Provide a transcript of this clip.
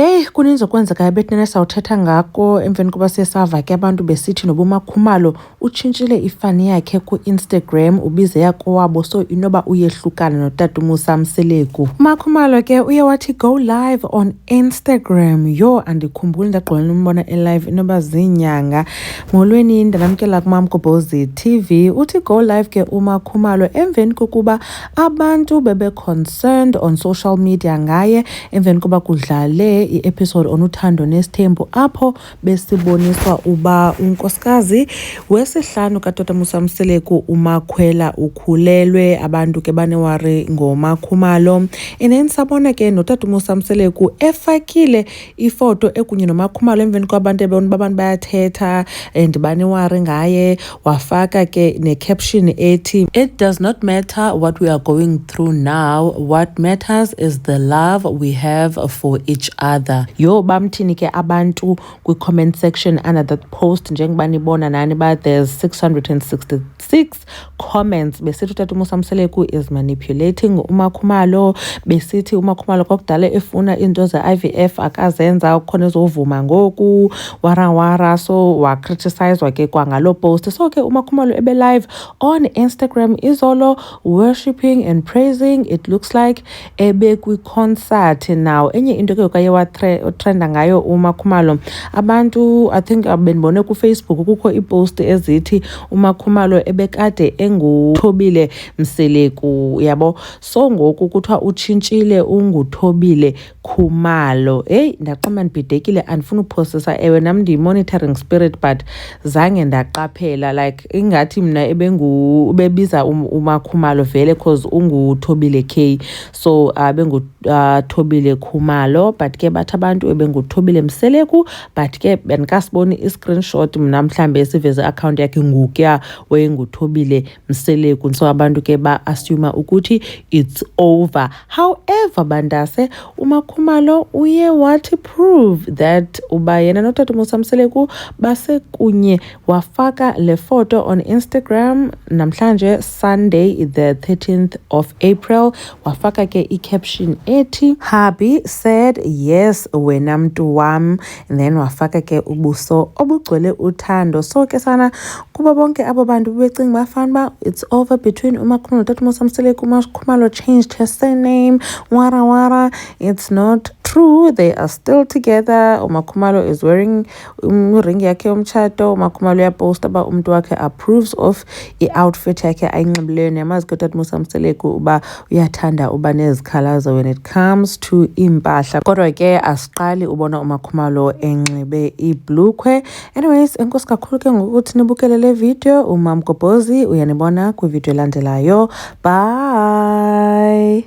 Hey, kuninzi okwenzekayo ebethina sawuthetha ngako emveni koba sesava ke abantu besithi noBuma Khumalo utshintshile ifani yakhe ku-Instagram ubize yakowabo so inoba uyehlukana notata uMusa Mseleku. Khumalo ke uye wathi go live on Instagram. Yho, andikhumbuli ndagqibela umbona e-live inoba ziinyanga. Molweni, ndanamkela kuMamgobhozi TV. Uthi go live ke Khumalo emveni kokuba abantu bebe-concerned on social media ngaye emveni koba kudlale i-episode onuthando nesithembu apho besiboniswa uba unkosikazi wesihlanu katata Musa Mseleku uMakhwela ukhulelwe, abantu ke banewari ngoMakhumalo. And then sabona ke notata Musa Mseleku efakile ifoto ekunye noMakhumalo emveni kwabantu abantu bayathetha and banewari ngaye, wafaka ke ne-caption ethi it does not matter what we are going through now, what matters is the love we have for each other. Yo, bamthini ke abantu kwi-comment section under that post njengoba nibona nani ba there's 666 comments besithi utata Musa Mseleku is manipulating uMakhumalo, besithi uMakhumalo kwakudala efuna into ze-IVF akazenza, ukhona ezovuma ngoku wara so wacriticizwa ke kwangalo post. So ke uMakhumalo ebe live on Instagram izolo worshipping and praising, it looks like ebe kwi-concert now. Enye into ke kaye watrenda ngayo uMakhumalo, abantu I think benibone kuFacebook kukho ipost ezithi uMakhumalo ebekade enguThobile Mseleku, yabo, so ngoku kuthiwa utshintshile unguThobile Khumalo. Hey, ndaqamba ndibhidekile, andifuna uphosisa, ewe nam ndiyi-monitoring spirit but zange ndaqaphela like ingathi mna bebiza uMakhumalo vele cause unguThobile K, so benguThobile Khumalo, but ke bathi abantu ebenguThobile Mseleku, but ke bendikasiboni i-screenshot mna mhlambe siveze account yakhe ngokuya wayenguThobile Mseleku, so abantu ke ba-assume ukuthi it's over. However, bandase uMakhumalo uye wathi prove that uba yena notata Musa Mseleku basekunye, wafaka le photo on Instagram namhlanje Sunday the 13th of April, wafaka ke i-caption ethi hubby said yes wena mntu wam, and then wafaka ke ubuso obugcwele uthando. So ke sana kuba bonke abo bantu becinga bafanba it's over between uMakhumalo notata Musa Mseleku, uMakhumalo changed her surname, wara, it's not true, they are still together. uMakhumalo is wearing ring yakhe yomtshato. uMakhumalo uyaposta uba umntu wakhe approves of i-outfit yakhe ayinxibileyo, niyamazi ke utata Musa Mseleku uba uyathanda uba nezikhalazo when it comes to impahla, kodwa ke asiqali ubona uMakhumalo enxibe ibhlukhwe. Anyways, enkosi kakhulu ke ngokuthi nibukele le video. uMamgobhozi uyanibona kwivideo elandelayo. Bye.